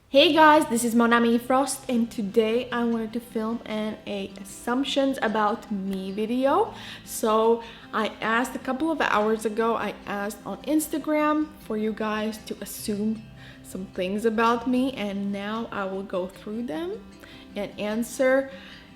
Hey guys, this is Monami Frost and today I wanted to film an assumptions about me video. So I asked a couple of hours ago, I asked on Instagram for you guys to assume some things about me, and now I will go through them and answer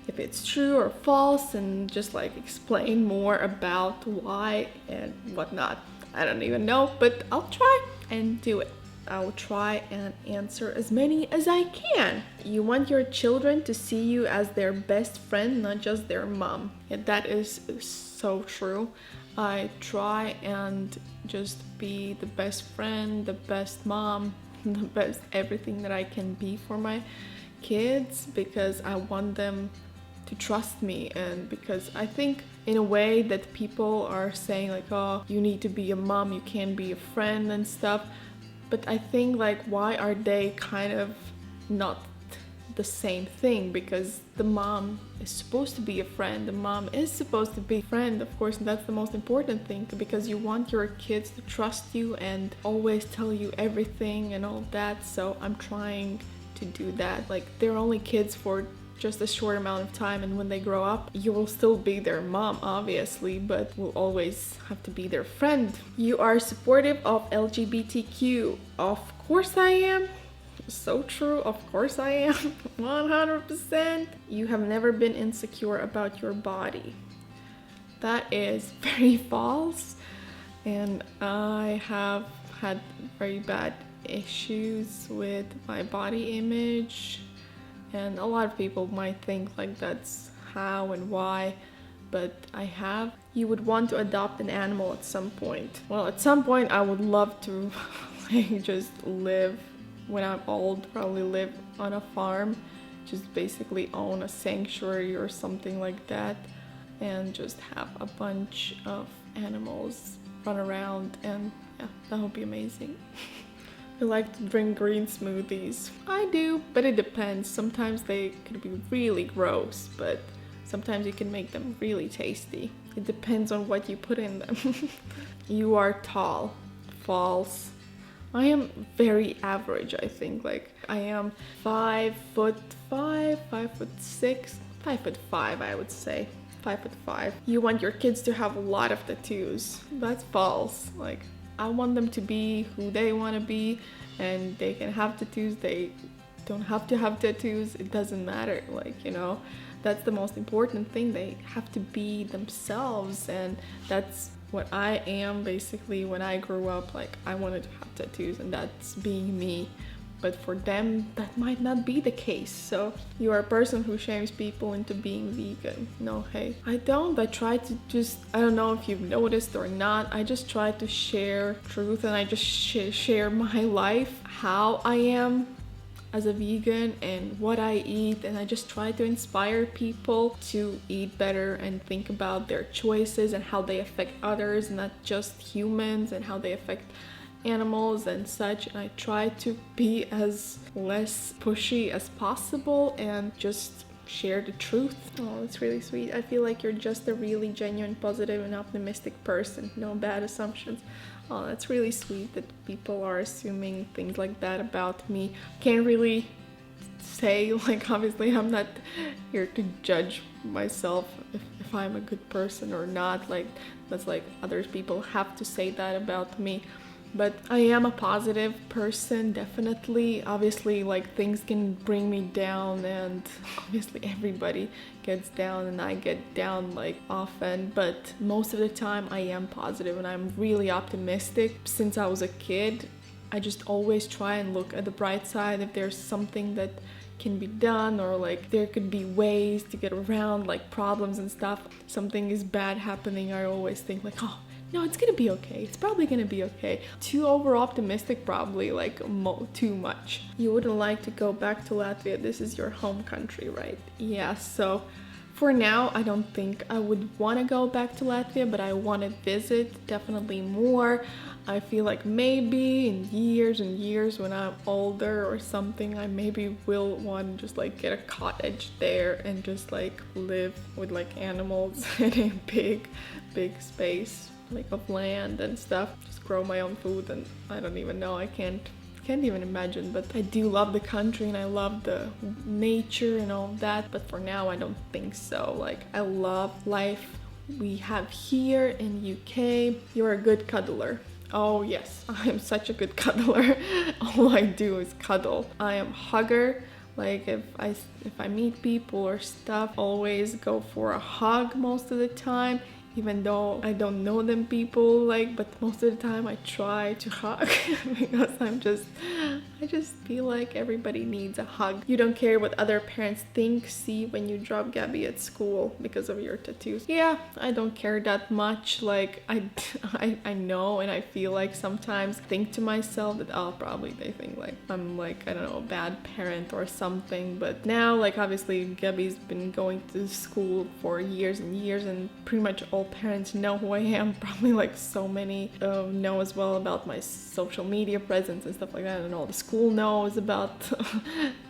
if it's true or false and just like explain more about why and whatnot. I don't even know, but I'll try and do it. I will try and answer as many as I can. You want your children to see you as their best friend, not just their mom. Yeah, that is so true. I try and just be the best friend, the best mom, the best everything that I can be for my kids because I want them to trust me, and because I think in a way that people are saying like, oh, you need to be a mom, you can't be a friend and stuff. But I think like, why are they kind of not the same thing? Because the mom is supposed to be a friend, the mom is supposed to be a friend, of course, and that's the most important thing, because you want your kids to trust you and always tell you everything and all that. So I'm trying to do that. Like, they're only kids for just a short amount of time, and when they grow up you will still be their mom obviously, but will always have to be their friend. You are supportive of LGBTQ. Of course I am. So true, of course I am. 100%. You have never been insecure about your body. That is very false, and I have had very bad issues with my body image. And a lot of people might think like that's how and why, but I have. You would want to adopt an animal at some point. Well, at some point I would love to like just live, when I'm old, probably live on a farm, just basically own a sanctuary or something like that, and just have a bunch of animals run around, and yeah, that would be amazing. I like to drink green smoothies. I do, but it depends. Sometimes they could be really gross, but sometimes you can make them really tasty. It depends on what you put in them. You are tall. False. I am very average, I think. Like, I am 5'5", 5'6", 5'5", I would say. 5'5". You want your kids to have a lot of tattoos. That's false. Like, I want them to be who they want to be, and they can have tattoos, they don't have to have tattoos, it doesn't matter. Like, you know, that's the most important thing. They have to be themselves, and that's what I am basically. When I grew up, like, I wanted to have tattoos, and that's being me. But for them, that might not be the case. So you are a person who shames people into being vegan. No, hey, I don't. I try to just, I don't know if you've noticed or not, I just try to share truth, and I just share my life, how I am as a vegan and what I eat, and I just try to inspire people to eat better and think about their choices and how they affect others, not just humans, and how they affect animals and such. And I try to be as less pushy as possible and just share the truth. Oh, it's really sweet. I feel like you're just a really genuine, positive and optimistic person. No bad assumptions. Oh, that's really sweet that people are assuming things like that about me. Can't really say, like, obviously I'm not here to judge myself if I'm a good person or not. Like, that's like other people have to say that about me. But I am a positive person, definitely. Obviously, like, things can bring me down, and obviously everybody gets down, and I get down like often, but most of the time I am positive and I'm really optimistic. Since I was a kid, I just always try and look at the bright side. If there's something that can be done, or like there could be ways to get around like problems and stuff, something is bad happening, I always think like, oh, no, it's gonna be okay. It's probably gonna be okay. Too over optimistic, probably, like too much. You wouldn't like to go back to Latvia. This is your home country, right? Yeah, so for now, I don't think I would want to go back to Latvia, but I want to visit definitely more. I feel like maybe in years and years, when I'm older or something, I maybe will want to just like get a cottage there and just like live with like animals in a big space, like of land and stuff, just grow my own food. And I don't even know, I can't can't even imagine, but I do love the country and I love the nature and all that, but for now I don't think so. Like, I love life we have here in UK. You're a good cuddler. Oh yes, I am such a good cuddler. All I do is cuddle. I am a hugger. Like, if I meet people or stuff, always go for a hug most of the time, even though I don't know them people, like, but most of the time I try to hug because I just feel like everybody needs a hug. You don't care what other parents think, see, when you drop Gabby at school because of your tattoos. Yeah, I don't care that much. Like, I know, and I feel like sometimes think to myself that, oh, probably they think like I'm like, I don't know, a bad parent or something. But now, like, obviously Gabby's been going to school for years and years, and pretty much all parents know who I am. Probably like so many know as well about my social media presence and stuff like that, and all the school knows about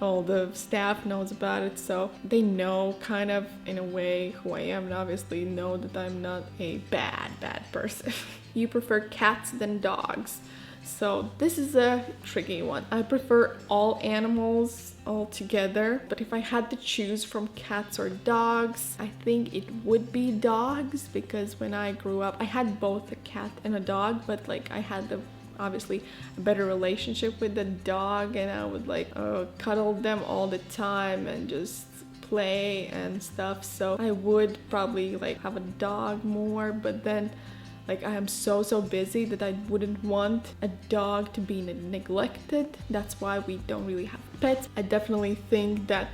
all the staff knows about it, so they know kind of in a way who I am, and obviously know that I'm not a bad person. You prefer cats than dogs? So this is a tricky one. I prefer all animals altogether, but if I had to choose from cats or dogs, I think it would be dogs, because when I grew up I had both a cat and a dog, but like I had obviously a better relationship with the dog, and I would like cuddle them all the time and just play and stuff. So I would probably like have a dog more, but then like I am so busy that I wouldn't want a dog to be neglected. That's why we don't really have pets. I definitely think that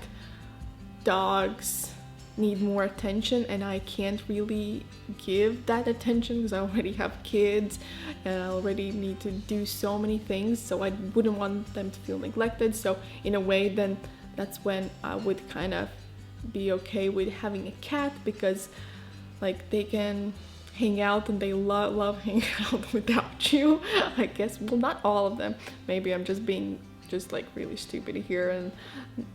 dogs need more attention, and I can't really give that attention because I already have kids and I already need to do so many things, so I wouldn't want them to feel neglected. So in a way, then that's when I would kind of be okay with having a cat, because like they can hang out and they love hanging out without you, I guess. Well, not all of them. Maybe I'm just being like really stupid here and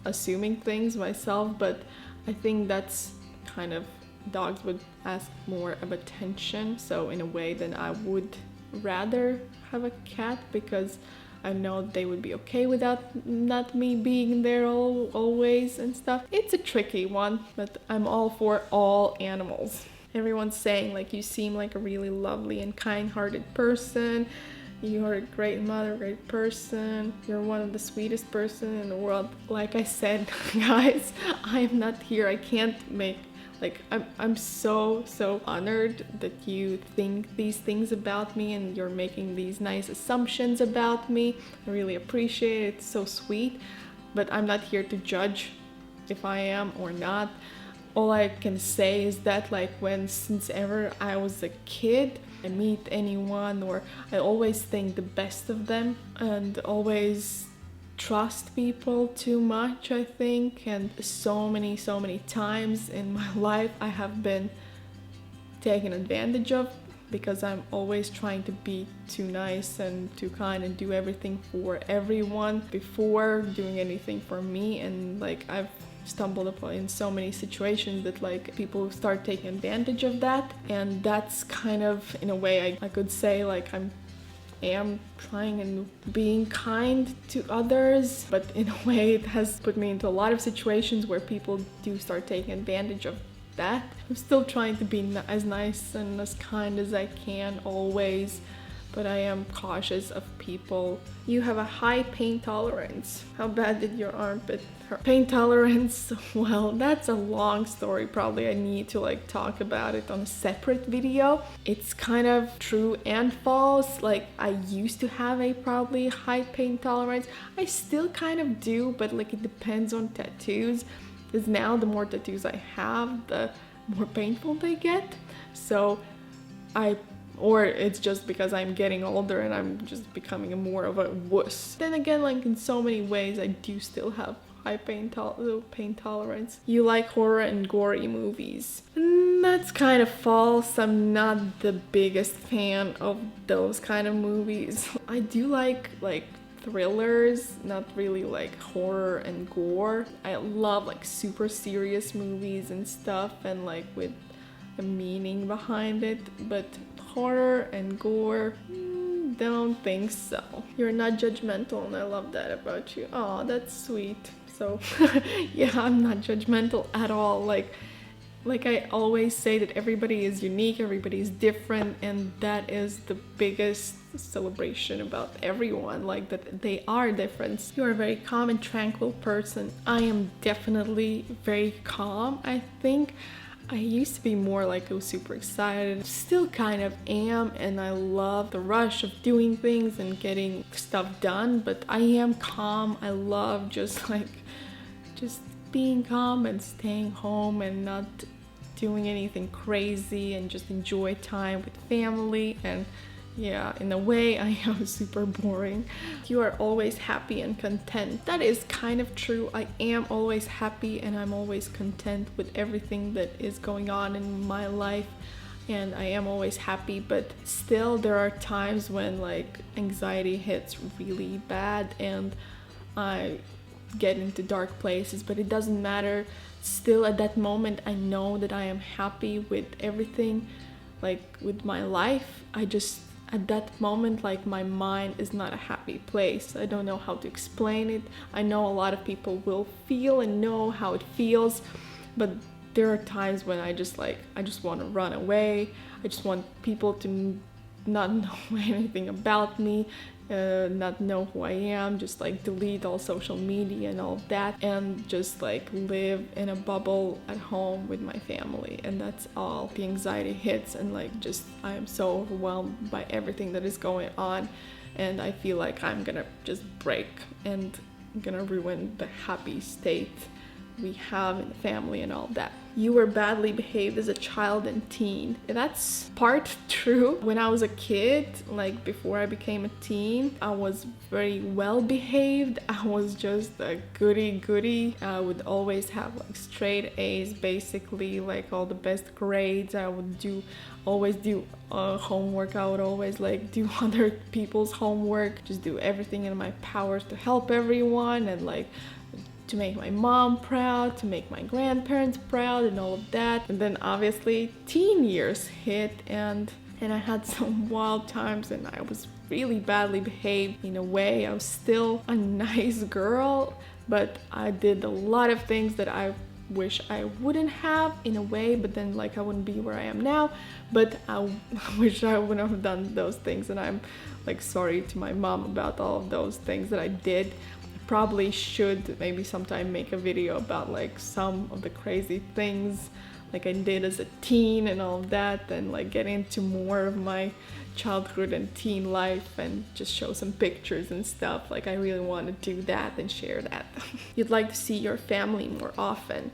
assuming things myself, but I think that's kind of, dogs would ask more of attention. So in a way, then I would rather have a cat, because I know they would be okay without not me being there always and stuff. It's a tricky one, but I'm all for all animals. Everyone's saying like you seem like a really lovely and kind-hearted person. You are a great mother, great person. You're one of the sweetest person in the world. Like I said, guys, I'm not here. I can't make, like, I'm so honored that you think these things about me and you're making these nice assumptions about me. I really appreciate it. It's so sweet. But I'm not here to judge if I am or not. All I can say is that like since ever I was a kid, I meet anyone, or I always think the best of them and always trust people too much, I think. And so many times in my life I have been taken advantage of, because I'm always trying to be too nice and too kind and do everything for everyone before doing anything for me. And like I've stumbled upon in so many situations that like people start taking advantage of that, and that's kind of, in a way, I could say like I am trying and being kind to others, but in a way it has put me into a lot of situations where people do start taking advantage of that. I'm still trying to be as nice and as kind as I can always, but I am cautious of people. You have a high pain tolerance. How bad did your armpit hurt? Pain tolerance, well, that's a long story. Probably I need to like talk about it on a separate video. It's kind of true and false. Like I used to have a probably high pain tolerance. I still kind of do, but like it depends on tattoos. Because now the more tattoos I have, the more painful they get. So or it's just because I'm getting older and I'm just becoming more of a wuss. Then again, like in so many ways, I do still have high pain tolerance. You like horror and gory movies. That's kind of false. I'm not the biggest fan of those kind of movies. I do like thrillers, not really like horror and gore. I love like super serious movies and stuff, and like with a meaning behind it, but horror and gore, don't think so. You're not judgmental, and I love that about you. Oh, that's sweet. So yeah, I'm not judgmental at all. Like I always say that everybody is unique, everybody is different, and that is the biggest celebration about everyone, like that they are different. You are a very calm and tranquil person. I am definitely very calm, I think. I used to be more like I was super excited, still kind of am, and I love the rush of doing things and getting stuff done, but I am calm. I love just being calm and staying home and not doing anything crazy and just enjoy time with family. And yeah, in a way I am super boring. You are always happy and content. That is kind of true. I am always happy and I'm always content with everything that is going on in my life, and I am always happy, but still there are times when like anxiety hits really bad and I get into dark places, but it doesn't matter. Still at that moment I know that I am happy with everything, like with my life. I just at that moment, like, my mind is not a happy place. I don't know how to explain it. I know a lot of people will feel and know how it feels, but there are times when I just want to run away. I just want people to not know anything about me, not know who I am, just like delete all social media and all that, and just like live in a bubble at home with my family, and that's all. The anxiety hits and like just I am so overwhelmed by everything that is going on, and I feel like I'm gonna just break and gonna ruin the happy state we have in the family and all that. You were badly behaved as a child and teen. That's part true. When I was a kid, like before I became a teen, I was very well behaved. I was just a goody. I would always have like straight A's, basically, like all the best grades. I would always do homework. I would always like do other people's homework, just do everything in my powers to help everyone and like to make my mom proud, to make my grandparents proud and all of that. And then obviously teen years hit and I had some wild times and I was really badly behaved. In a way, I was still a nice girl, but I did a lot of things that I wish I wouldn't have in a way, but then like I wouldn't be where I am now, but I wish I wouldn't have done those things, and I'm like sorry to my mom about all of those things that I did. Probably should maybe sometime make a video about like some of the crazy things like I did as a teen and all of that, and like get into more of my childhood and teen life and just show some pictures and stuff. Like I really want to do that and share that. You'd like to see your family more often.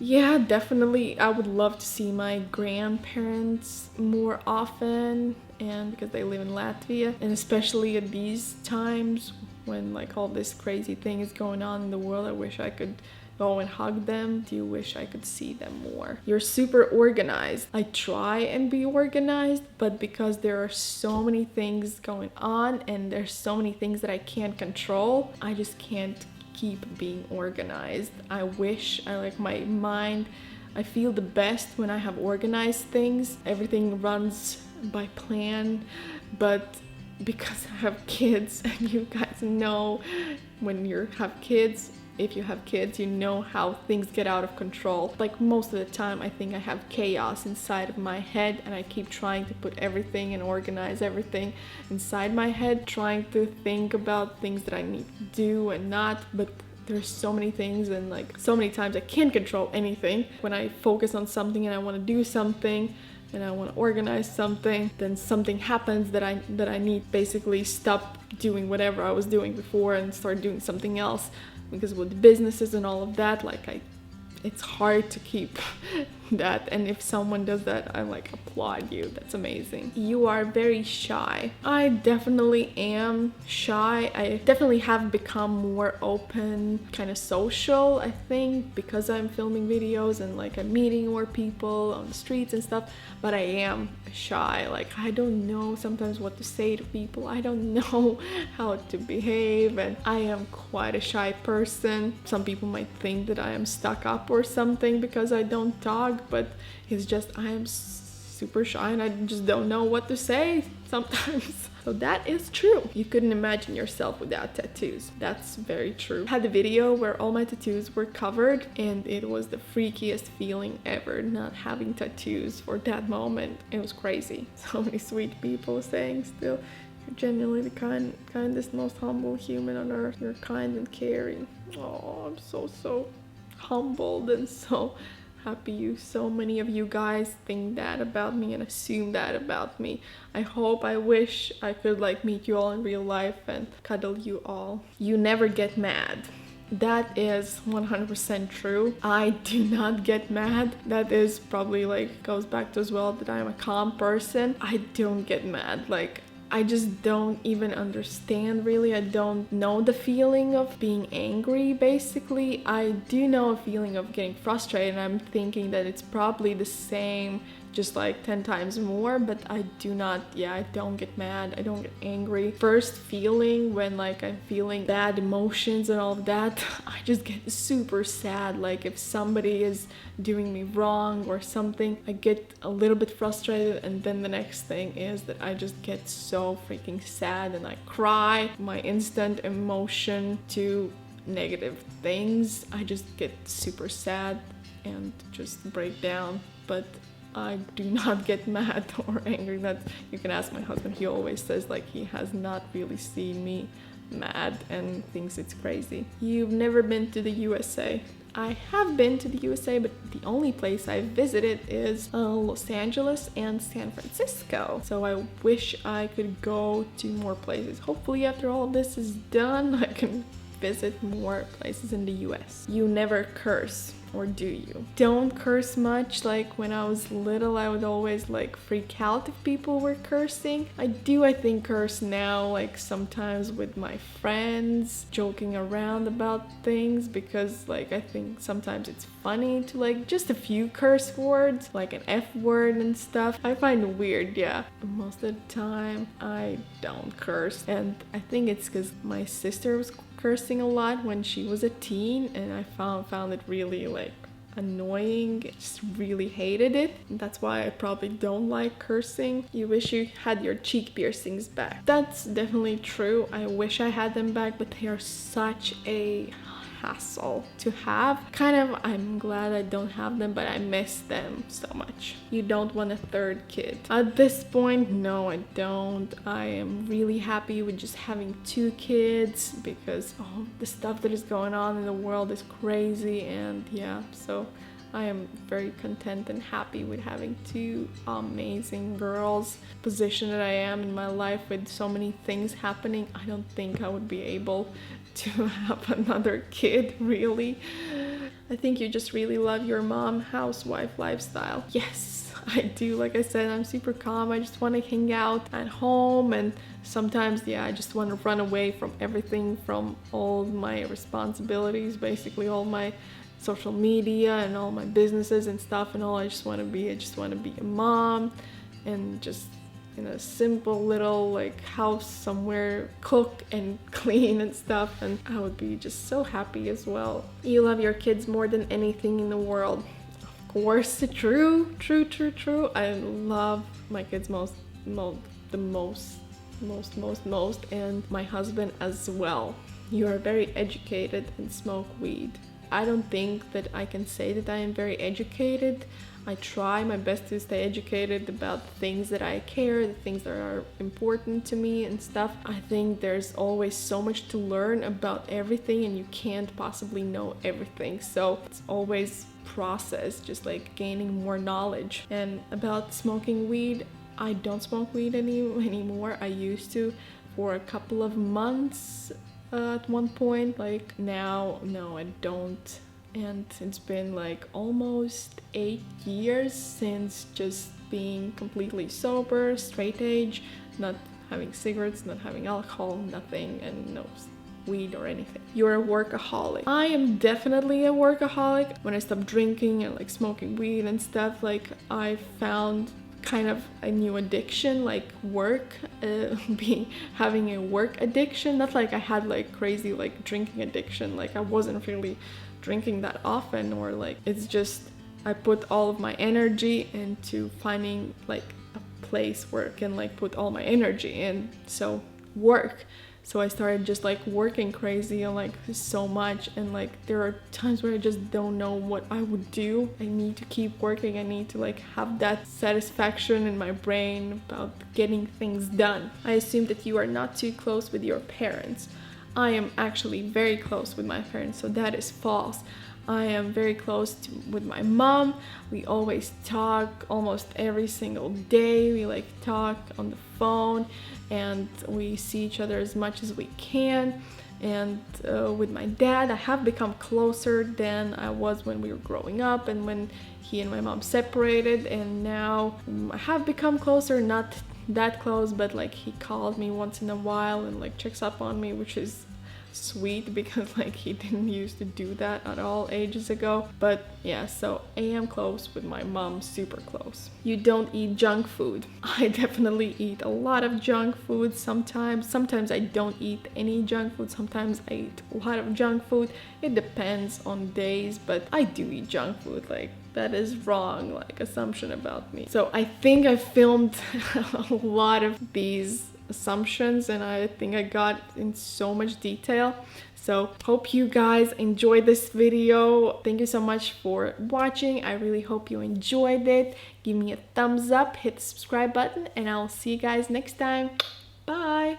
Yeah, definitely. I would love to see my grandparents more often, and because they live in Latvia, and especially at these times when like all this crazy thing is going on in the world, I wish I could go and hug them. Do you wish I could see them more? You're super organized. I try and be organized, but because there are so many things going on and there's so many things that I can't control, I just can't keep being organized. I wish my mind, I feel the best when I have organized things. Everything runs by plan, but because I have kids, and you guys know when you have kids, if you have kids, you know how things get out of control. Like most of the time, I think I have chaos inside of my head, and I keep trying to put everything and organize everything inside my head, trying to think about things that I need to do and not, but there's so many things and like so many times I can't control anything. When I focus on something and I want to do something and I want to organize something, then something happens that I need basically stop doing whatever I was doing before and start doing something else, because with businesses and all of that, like it's hard to keep that, and if someone does that, I like applaud you. That's amazing. You are very shy. I definitely am shy. I definitely have become more open, kind of social, I think, because I'm filming videos and like I'm meeting more people on the streets and stuff, but I am shy. Like I don't know sometimes what to say to people. I don't know how to behave, and I am quite a shy person. Some people might think that I am stuck up or something because I don't talk, but it's just I am super shy and I just don't know what to say sometimes. So that is true. You couldn't imagine yourself without tattoos. That's very true. I had a video where all my tattoos were covered, and it was the freakiest feeling ever, not having tattoos for that moment. It was crazy. So many sweet people saying still, you're genuinely the kindest, most humble human on earth. You're kind and caring. Oh, I'm so humbled and so happy so many of you guys think that about me and assume that about me. I wish I could like meet you all in real life and cuddle you all. You never get mad. That is 100% true. I do not get mad. That is probably like goes back to as well that I'm a calm person. I don't get mad. Like, I just don't even understand really. I don't know the feeling of being angry basically. I do know a feeling of getting frustrated, and I'm thinking that it's probably the same, just like 10 times more, but I don't get mad, I don't get angry. First feeling when like I'm feeling bad emotions and all of that, I just get super sad. Like if somebody is doing me wrong or something, I get a little bit frustrated, and then the next thing is that I just get so freaking sad and I cry. My instant emotion to negative things, I just get super sad and just break down. But I do not get mad or angry. That you can ask my husband. He always says like he has not really seen me mad and thinks it's crazy. You've never been to the USA. I have been to the USA, but the only place I've visited is Los Angeles and San Francisco. So I wish I could go to more places. Hopefully after all of this is done, I can visit more places in the US. You never curse, or do you? Don't curse much. Like when I was little, I would always like freak out if people were cursing. I think curse now, like sometimes with my friends, joking around about things, because like I think sometimes it's funny to like just a few curse words, like an F word and stuff. I find it weird, yeah. Most of the time I don't curse, and I think it's because my sister was cursing a lot when she was a teen, and I found it really like annoying. Just really hated it. And that's why I probably don't like cursing. You wish you had your cheek piercings back. That's definitely true. I wish I had them back, but they are such a hassle to have. I'm glad I don't have them, but I miss them so much. You don't want a third kid. At this point, no, I don't. I am really happy with just having 2 kids, because the stuff that is going on in the world is crazy, and yeah, so I am very content and happy with having 2 amazing girls. Position that I am in my life with so many things happening, I don't think I would be able to have another kid, really. I think you just really love your mom housewife lifestyle. Yes, I do. Like I said, I'm super calm. I just want to hang out at home, and sometimes I just want to run away from everything, from all my responsibilities, basically all my social media and all my businesses and stuff, and all I just want to be a mom, and just in a simple little like house somewhere, cook and clean and stuff, and I would be just so happy as well. You love your kids more than anything in the world. Of course, true. I love my kids most, and my husband as well. You are very educated and smoke weed. I don't think that I can say that I am very educated. I try my best to stay educated about the things that I care, the things that are important to me and stuff. I think there's always so much to learn about everything, and you can't possibly know everything. So it's always process, just like gaining more knowledge. And about smoking weed, I don't smoke weed anymore. I used to for a couple of months at one point. Like now, no, I don't. And it's been like almost 8 years since just being completely sober, straight edge, not having cigarettes, not having alcohol, nothing, and no weed or anything. You're a workaholic. I am definitely a workaholic. When I stopped drinking and like smoking weed and stuff, like I found kind of a new addiction, like work, having a work addiction. Not like I had like crazy like drinking addiction, like I wasn't really drinking that often, or like it's just I put all of my energy into finding like a place where I can like put all my energy in. So work. So I started just like working crazy and like so much, and like there are times where I just don't know what I would do. I need to keep working. I need to like have that satisfaction in my brain about getting things done. I assume that you are not too close with your parents. I am actually very close with my parents, so that is false. I am very close with my mom. We always talk almost every single day. We like talk on the phone, and we see each other as much as we can. And with my dad, I have become closer than I was when we were growing up and when he and my mom separated. And now I have become closer, not that close, but like he calls me once in a while and like checks up on me, which is sweet because like he didn't used to do that at all ages ago. But yeah, so I am close with my mom, super close. You don't eat junk food. I definitely eat a lot of junk food sometimes I don't eat any junk food, sometimes I eat a lot of junk food. It depends on days, but I do eat junk food. Like that is wrong, like assumption about me. So I think I filmed a lot of these assumptions, and I think I got in so much detail. So hope you guys enjoyed this video. Thank you so much for watching. I really hope you enjoyed it. Give me a thumbs up, hit the subscribe button, and I'll see you guys next time. Bye.